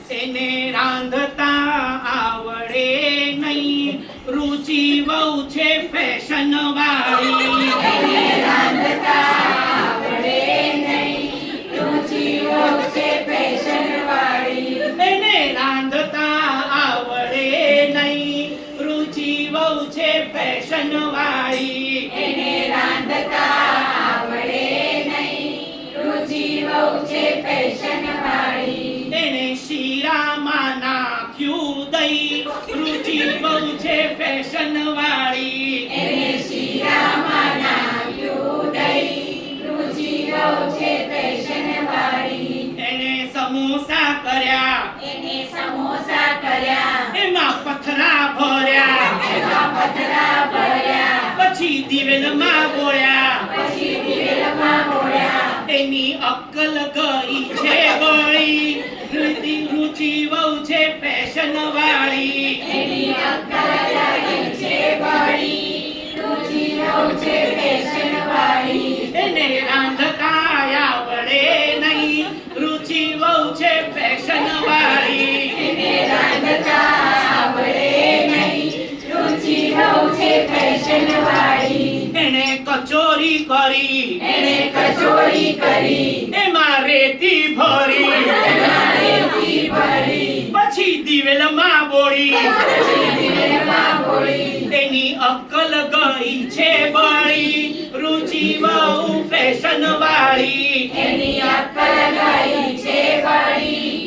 એને રાંધતા આવડે નહીં, રુચિ બહુ છે ફેશન વાળી. એને રાંધતા આવડે નહીં, રુચિ બહુ છે ફેશન વાળી. એને રાંધતા આવડે નહીં, રુચિ બહુ છે ફેશન વાળી. એને રાંધતા આવડે નહીં, રુચિ બહુ છે ફેશન વાળી. એને શીરામાં નાખ્યું દહીં, રુચિ બહુ છે ફેશન વાળી. એને શીરામાં નાખ્યું દહીં, રુચિ બહુ છે ફેશન વાળી. એને સમોસા કર્યા, એને સમોસા કર્યા, એમાં પથરા ભર્યા, એમાં પતરા ભર્યા, પછી દિવેલમાં બોળ્યા. પછી દિવેલમાં બોળ્યા. એની અક્કલ ગઈ છે વળી, રુચિ બહુ છે ફેશન વાળી. એની અક્કલ ગઈ છે વળી, રુચિ બહુ છે ફેશન વાળી. એને રાંધતા આવડે નહીં, રુચિ બહુ છે ફેશન વાળી. એને રાંધતા આવડે નહીં, રુચિ બહુ છે ફેશન વાળી. એને કચોરી કરી, એને કચોરી કરી, એમાં રેતી ભરી, એમાં રેતી ભરી, પછી દિવેલમાં બોળી. પછી દિવેલમાં બોળી. એની અક્કલ ગઈ છે બળી, રુચિ બહુ ફેશન વાળી. એની અક્કલ ગઈ છે વળી,